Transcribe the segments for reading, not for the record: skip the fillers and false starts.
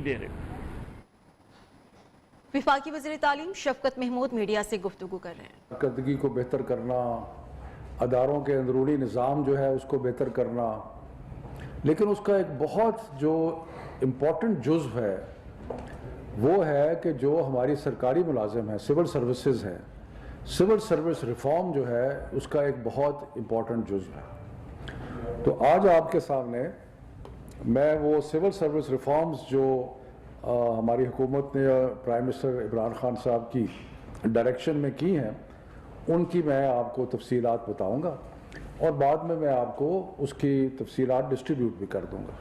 دے رہے۔ وفاقی وزیر تعلیم شفقت محمود میڈیا سے گفتگو کر رہے ہیں۔ کارکردگی کو بہتر کرنا، اداروں کے اندرونی نظام جو ہے اس کو بہتر کرنا، لیکن اس کا ایک بہت جو امپورٹنٹ جزو ہے وہ ہے کہ جو ہماری سرکاری ملازم ہیں، سول سروسز ہیں، سول سروس ریفارم جو ہے اس کا ایک بہت امپورٹنٹ جزو ہے۔ تو آج آپ کے سامنے میں وہ سول سروس ریفارمز جو ہماری حکومت نے پرائم منسٹر عمران خان صاحب کی ڈائریکشن میں کی ہیں، ان کی میں آپ کو تفصیلات بتاؤں گا اور بعد میں آپ کو اس کی تفصیلات ڈسٹریبیوٹ بھی کر دوں گا۔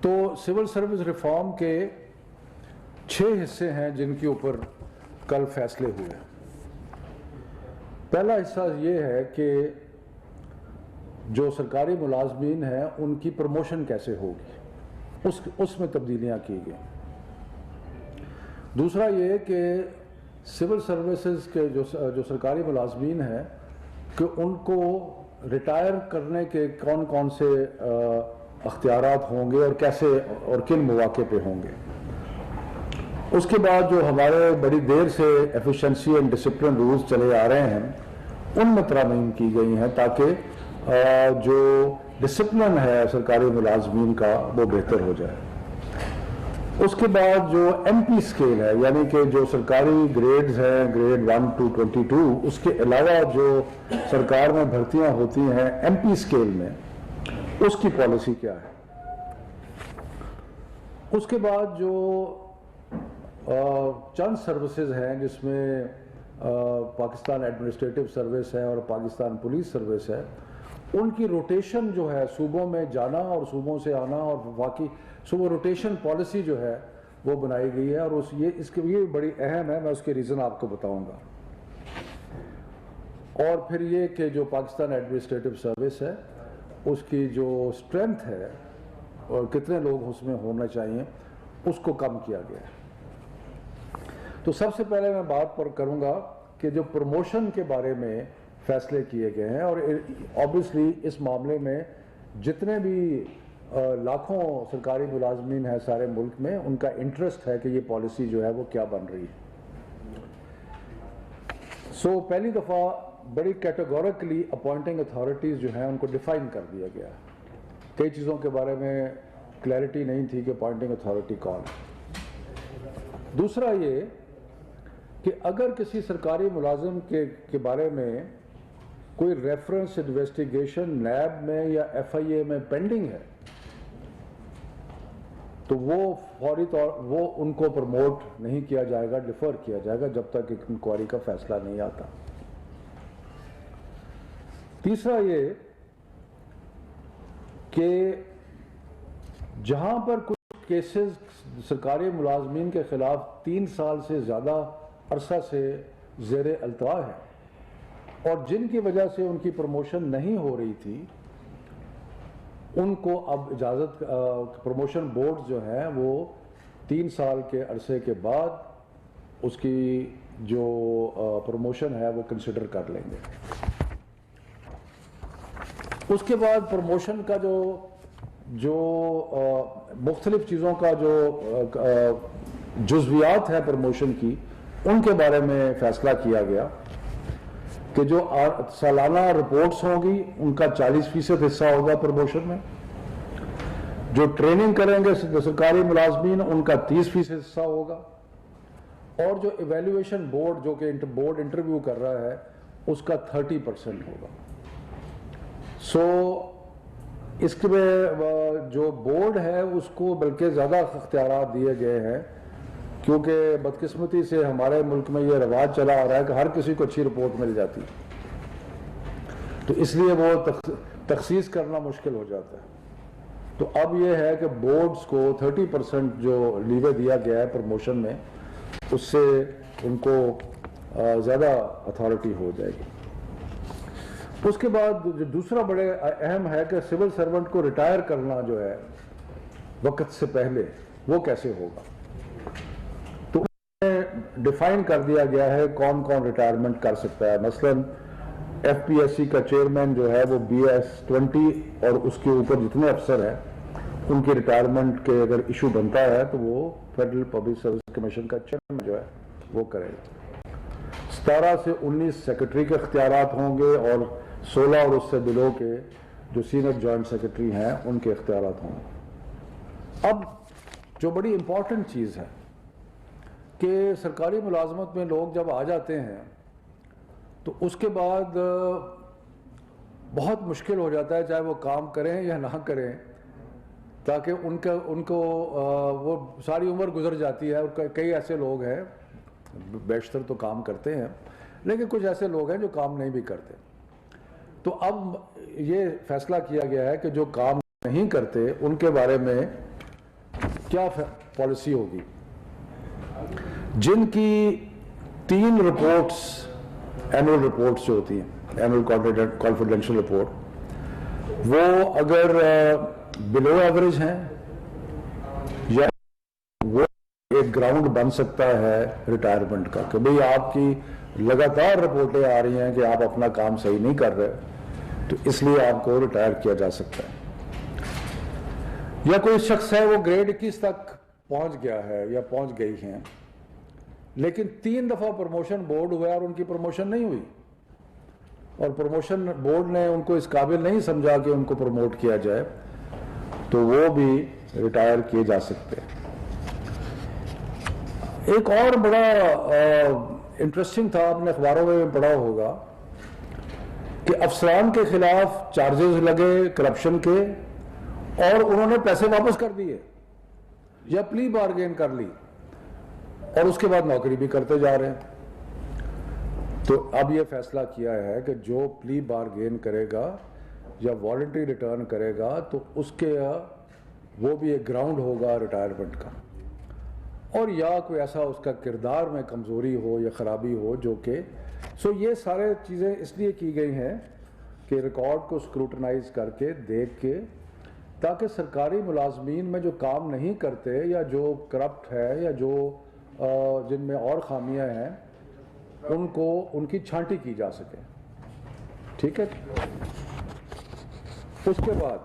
تو سول سروس ریفارم کے 6 حصے ہیں جن کے اوپر کل فیصلے ہوئے۔ پہلا حصہ یہ ہے کہ جو سرکاری ملازمین ہیں ان کی پروموشن کیسے ہوگی، اس میں تبدیلیاں کی گئی۔ دوسرا یہ کہ سول سروسز کے جو سرکاری ملازمین ہیں کہ ان کو ریٹائر کرنے کے کون کون سے اختیارات ہوں گے اور کیسے اور کن مواقع پہ ہوں گے۔ اس کے بعد جو ہمارے بڑی دیر سے ایفیشنسی اینڈ ڈسپلن رولز چلے آ رہے ہیں ان میں ترامیم کی گئی ہیں تاکہ جو ڈسپلن ہے سرکاری ملازمین کا وہ بہتر ہو جائے۔ اس کے بعد جو ایم پی اسکیل ہے، یعنی کہ جو سرکاری گریڈز ہیں، گریڈ 1 to 22، اس کے علاوہ جو سرکار میں بھرتیاں ہوتی ہیں ایم پی اسکیل میں، اس کی پالیسی کیا ہے۔ اس کے بعد جو چند سروسز ہیں جس میں پاکستان ایڈمنسٹریٹو سروس ہے اور پاکستان پولیس سروس ہے، ان کی روٹیشن جو ہے صوبوں میں جانا اور صوبوں سے آنا اور واقعی صوبہ روٹیشن پالیسی جو ہے وہ بنائی گئی ہے، اور اس کے یہ بڑی اہم ہے، میں اس کے ریزن آپ کو بتاؤں گا۔ اور پھر یہ کہ جو پاکستان ایڈمنسٹریٹو سروس ہے اس کی جو اسٹرینتھ ہے اور کتنے لوگ اس میں ہونا چاہیے اس کو کم کیا گیا ہے۔ تو سب سے پہلے میں بات پر کروں گا کہ جو پروموشن کے بارے میں فیصلے کیے گئے ہیں، اور آبویسلی اس معاملے میں جتنے بھی لاکھوں سرکاری ملازمین ہیں سارے ملک میں، ان کا انٹرسٹ ہے کہ یہ پالیسی جو ہے وہ کیا بن رہی ہے۔ پہلی دفعہ بڑی کیٹیگوریکلی اپوائنٹنگ اتھارٹیز جو ہیں ان کو ڈیفائن کر دیا گیا ہے۔ کئی چیزوں کے بارے میں کلیئرٹی نہیں تھی کہ اپوائنٹنگ اتھارٹی کون ہے۔ دوسرا یہ کہ اگر کسی سرکاری ملازم کے بارے میں کوئی ریفرنس انویسٹیگیشن نیب میں یا ایف آئی اے میں پینڈنگ ہے تو وہ فوری طور وہ ان کو پروموٹ نہیں کیا جائے گا، ڈیفر کیا جائے گا جب تک انکوائری کا فیصلہ نہیں آتا۔ تیسرا یہ کہ جہاں پر کچھ کیسز سرکاری ملازمین کے خلاف 3 سال سے زیادہ عرصہ سے زیر التوا ہے اور جن کی وجہ سے ان کی پروموشن نہیں ہو رہی تھی، ان کو اب اجازت پروموشن بورڈ جو ہیں وہ 3 سال کے عرصے کے بعد اس کی جو پروموشن ہے وہ کنسیڈر کر لیں گے۔ اس کے بعد پروموشن کا جو مختلف چیزوں کا جو جزویات ہے پروموشن کی، ان کے بارے میں فیصلہ کیا گیا کہ جو سالانہ رپورٹس ہوں گی ان کا 40% حصہ ہوگا پروموشن میں، جو ٹریننگ کریں گے سرکاری ملازمین ان کا 30% حصہ ہوگا، اور جو ایویلیویشن بورڈ جو کہ بورڈ انٹرویو کر رہا ہے اس کا 30% ہوگا۔ اس کے جو بورڈ ہے اس کو بلکہ زیادہ اختیارات دیے گئے ہیں، کیونکہ بدقسمتی سے ہمارے ملک میں یہ رواج چلا آ رہا ہے کہ ہر کسی کو اچھی رپورٹ مل جاتی، تو اس لیے وہ تخصیص کرنا مشکل ہو جاتا ہے۔ تو اب یہ ہے کہ بورڈز کو 30% جو لیوے دیا گیا ہے پروموشن میں، اس سے ان کو زیادہ اتھارٹی ہو جائے گی۔ اس کے بعد جو دوسرا بڑے اہم ہے کہ سول سرونٹ کو ریٹائر کرنا جو ہے وقت سے پہلے وہ کیسے ہوگا، تو ڈیفائن کر دیا گیا ہے کون کون ریٹائرمنٹ کر سکتا ہے۔ مثلاً ایف پی ایس سی کا چیئرمین جو ہے وہ BS 20 اور اس کے اوپر جتنے افسر ہیں ان کی ریٹائرمنٹ کے اگر ایشو بنتا ہے تو وہ فیڈرل پبلک سروس کمیشن کا چیئرمین جو ہے وہ کرے گا. 17 سے 19 سیکرٹری کے اختیارات ہوں گے اور 16 اور اس سے بلو کے جو سینئر جوائنٹ سیکرٹری ہیں ان کے اختیارات ہوں گے. اب جو بڑی امپورٹنٹ چیز ہے کہ سرکاری ملازمت میں لوگ جب آ جاتے ہیں تو اس کے بعد بہت مشکل ہو جاتا ہے چاہے وہ کام کریں یا نہ کریں، تاکہ ان کو وہ ساری عمر گزر جاتی ہے. اور کئی ایسے لوگ ہیں، بیشتر تو کام کرتے ہیں لیکن کچھ ایسے لوگ ہیں جو کام نہیں بھی کرتے. تو اب یہ فیصلہ کیا گیا ہے کہ جو کام نہیں کرتے ان کے بارے میں کیا پالیسی ہوگی. جن کی 3 رپورٹس اینول رپورٹس جو ہوتی ہیں، اینول کانفیڈینشیل رپورٹ، وہ اگر بلو ایوریج ہیں یا وہ ایک گراؤنڈ بن سکتا ہے ریٹائرمنٹ کا کہ بھئی آپ کی لگاتار رپورٹیں آ رہی ہیں کہ آپ اپنا کام صحیح نہیں کر رہے تو اس لیے آپ کو ریٹائر کیا جا سکتا ہے. یا کوئی شخص ہے وہ گریڈ 21 تک پہنچ گیا ہے یا پہنچ گئی ہیں لیکن 3 دفعہ پروموشن بورڈ ہوا اور ان کی پروموشن نہیں ہوئی اور پروموشن بورڈ نے ان کو اس قابل نہیں سمجھا کہ ان کو پروموٹ کیا جائے تو وہ بھی ریٹائر کیے جا سکتے ہیں. ایک اور بڑا انٹرسٹنگ تھا، آپ نے اخباروں میں پڑھا ہوگا کہ افسران کے خلاف چارجز لگے کرپشن کے اور انہوں نے پیسے واپس کر دیے یا پلی بارگین کر لی اور اس کے بعد نوکری بھی کرتے جا رہے ہیں. تو اب یہ فیصلہ کیا ہے کہ جو پلی بارگین کرے گا یا والنٹری ریٹرن کرے گا تو اس کے وہ بھی ایک گراؤنڈ ہوگا ریٹائرمنٹ کا. اور یا کوئی ایسا اس کا کردار میں کمزوری ہو یا خرابی ہو جو کہ یہ سارے چیزیں اس لیے کی گئی ہیں کہ ریکارڈ کو اسکروٹنائز کر کے دیکھ کے تاکہ سرکاری ملازمین میں جو کام نہیں کرتے یا جو کرپٹ ہے یا جو جن میں اور خامیاں ہیں ان کی چھانٹی کی جا سکے. ٹھیک ہے. اس کے بعد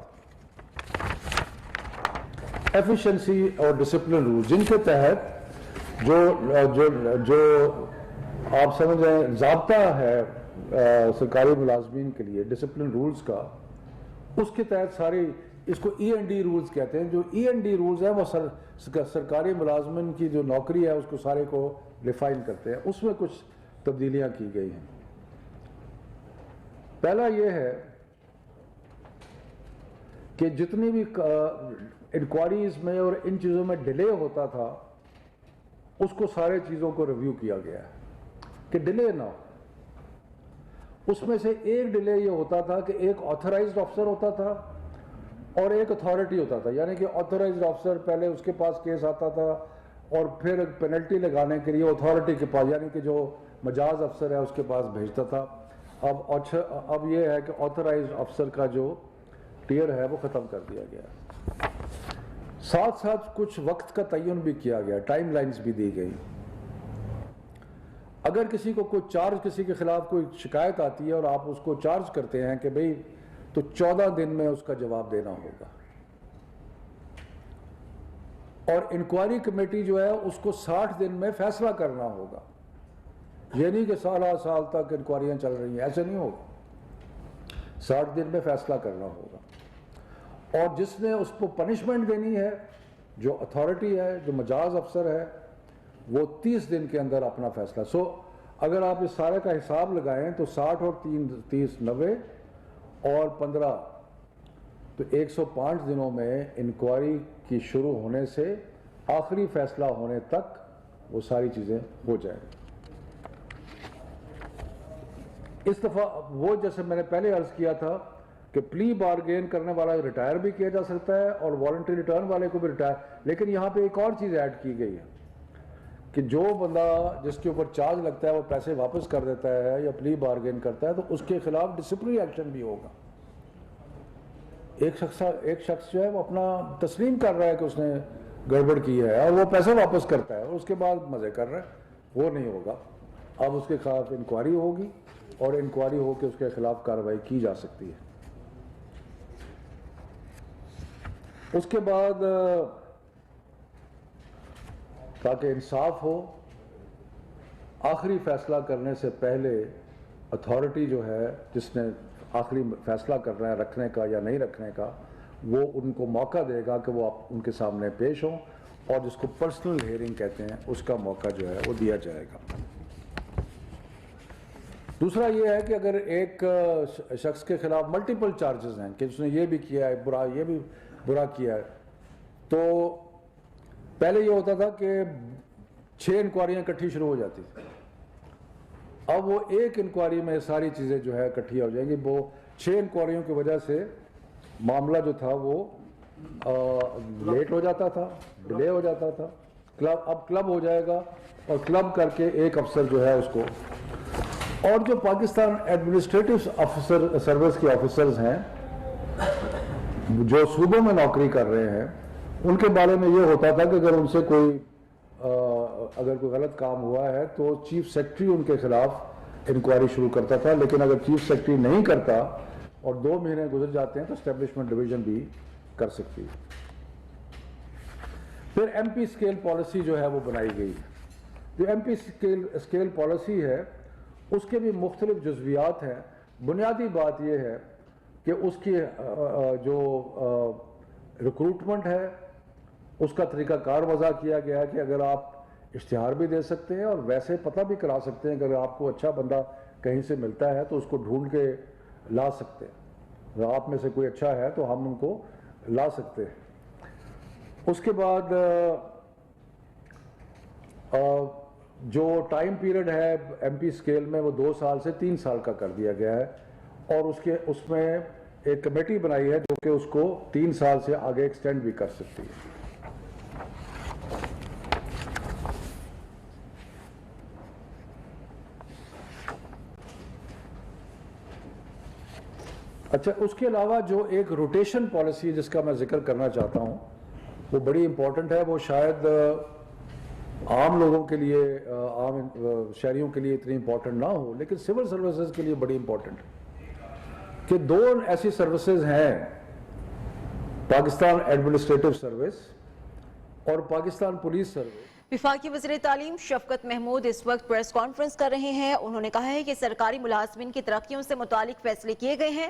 ایفیشنسی اور ڈسپلن رول جن کے تحت جو آپ سمجھ رہے ہیں ضابطہ ہے سرکاری ملازمین کے لیے ڈسپلن رولز کا، اس کے تحت ساری اس کو ای این ڈی رولز کہتے ہیں. جو ای این ڈی رولز ہیں وہ سرکاری ملازمین کی جو نوکری ہے اس کو سارے کو ڈیفائن کرتے ہیں. اس میں کچھ تبدیلیاں کی گئی ہیں. پہلا یہ ہے کہ جتنی بھی انکوائریز میں اور ان چیزوں میں ڈیلے ہوتا تھا اس کو سارے چیزوں کو ریویو کیا گیا ہے کہ ڈیلے نہ ہو. اس میں سے ایک ڈیلے یہ ہوتا تھا کہ ایک آتھرائزڈ افسر ہوتا تھا اور ایک اتھارٹی ہوتا تھا. یعنی کہ آتھرائزڈ افسر پہلے اس کے پاس کیس آتا تھا اور پھر پینلٹی لگانے کے لیے اتھارٹی کے پاس یعنی کہ جو مجاز افسر ہے اس کے پاس بھیجتا تھا. اب یہ ہے کہ آتھرائزڈ افسر کا جو ٹیئر ہے وہ ختم کر دیا گیا. ساتھ ساتھ کچھ وقت کا تعین بھی کیا گیا، ٹائم لائنز بھی دی گئی. اگر کسی کو کوئی چارج کسی کے خلاف کوئی شکایت آتی ہے اور آپ اس کو چارج کرتے ہیں کہ بھئی تو 14 دن میں اس کا جواب دینا ہوگا. اور انکوائری کمیٹی جو ہے اس کو 60 دن میں فیصلہ کرنا ہوگا. یہ نہیں کہ سال تک انکوائریاں چل رہی ہیں، ایسے نہیں ہوگا. 60 دن میں فیصلہ کرنا ہوگا. اور جس نے اس کو پنشمنٹ دینی ہے جو اتھارٹی ہے جو مجاز افسر ہے وہ 30 دن کے اندر اپنا فیصلہ. اگر آپ اس سارے کا حساب لگائیں تو 60 اور 30 90 اور 15 تو 105 دنوں میں انکوائری کی شروع ہونے سے آخری فیصلہ ہونے تک وہ ساری چیزیں ہو جائیں. اس دفعہ وہ جیسے میں نے پہلے عرض کیا تھا کہ پلی بارگین کرنے والا ریٹائر بھی کیا جا سکتا ہے اور والنٹری ریٹرن والے کو بھی ریٹائر. لیکن یہاں پہ ایک اور چیز ایڈ کی گئی ہے کہ جو بندہ جس کے اوپر چارج لگتا ہے وہ پیسے واپس کر دیتا ہے یا پلی بارگین کرتا ہے تو اس کے خلاف ڈسپلنری ایکشن بھی ہوگا. ایک شخص جو ہے وہ اپنا تسلیم کر رہا ہے کہ اس نے گڑبڑ کی ہے اور وہ پیسے واپس کرتا ہے اور اس کے بعد مزے کر رہا ہے، وہ نہیں ہوگا. اب اس کے خلاف انکوائری ہوگی اور انکوائری ہو کے اس کے خلاف کارروائی کی جا سکتی ہے. اس کے بعد تاکہ انصاف ہو، آخری فیصلہ کرنے سے پہلے اتھارٹی جو ہے جس نے آخری فیصلہ کرنا ہے رکھنے کا یا نہیں رکھنے کا، وہ ان کو موقع دے گا کہ وہ ان کے سامنے پیش ہوں، اور جس کو پرسنل ہیئرنگ کہتے ہیں اس کا موقع جو ہے وہ دیا جائے گا۔ دوسرا یہ ہے کہ اگر ایک شخص کے خلاف ملٹیپل چارجز ہیں کہ اس نے یہ بھی کیا ہے برا، یہ بھی برا کیا ہے، تو پہلے یہ ہوتا تھا کہ 6 انکوائریاں اکٹھی شروع ہو جاتی تھی، اب وہ ایک انکوائری میں ساری چیزیں جو ہے اکٹھی ہو جائیں گی۔ وہ 6 انکوائریوں کی وجہ سے معاملہ جو تھا وہ لیٹ ہو جاتا تھا، ڈیلے ہو جاتا تھا۔ اب کلب ہو جائے گا، اور کلب کر کے ایک افسر جو ہے اس کو، اور جو پاکستان ایڈمنسٹریٹو سروس کے آفیسرز ہیں جو صوبوں میں نوکری کر رہے ہیں، ان کے بارے میں یہ ہوتا تھا کہ اگر ان سے اگر کوئی غلط کام ہوا ہے تو چیف سیکرٹری ان کے خلاف انکوائری شروع کرتا تھا، لیکن اگر چیف سیکرٹری نہیں کرتا اور 2 مہینے گزر جاتے ہیں تو اسٹیبلشمنٹ ڈویژن بھی کر سکتی ہے۔ پھر ایم پی اسکیل پالیسی جو ہے وہ بنائی گئی۔ جو ایم پی اسکیل پالیسی ہے اس کے بھی مختلف جزویات ہیں۔ بنیادی بات یہ ہے کہ اس کی جو ریکروٹمنٹ ہے اس کا طریقہ کار وضع کیا گیا ہے کہ اگر آپ اشتہار بھی دے سکتے ہیں اور ویسے پتہ بھی کرا سکتے ہیں کہ اگر آپ کو اچھا بندہ کہیں سے ملتا ہے تو اس کو ڈھونڈ کے لا سکتے ہیں، اگر آپ میں سے کوئی اچھا ہے تو ہم ان کو لا سکتے ہیں۔ اس کے بعد جو ٹائم پیریڈ ہے ایم پی اسکیل میں وہ 2 سال سے 3 سال کا کر دیا گیا ہے، اور اس میں ایک کمیٹی بنائی ہے جو کہ اس کو 3 سال سے آگے ایکسٹینڈ بھی کر سکتی ہے۔ اچھا، اس کے علاوہ جو ایک روٹیشن پالیسی ہے جس کا میں ذکر کرنا چاہتا ہوں، وہ بڑی امپورٹنٹ ہے۔ وہ شاید عام لوگوں کے لیے، عام شہریوں کے لیے اتنی امپورٹنٹ نہ ہو، لیکن سول سروسز کے لیے بڑی امپورٹنٹ ہے کہ 2 ایسی سروسز ہیں، پاکستان ایڈمنسٹریٹو سروس اور پاکستان پولیس سروس۔ وفاقی وزیر تعلیم شفقت محمود اس وقت پریس کانفرنس کر رہے ہیں۔ انہوں نے کہا ہے کہ سرکاری ملازمین کی ترقیوں سے متعلق فیصلے کیے گئے ہیں،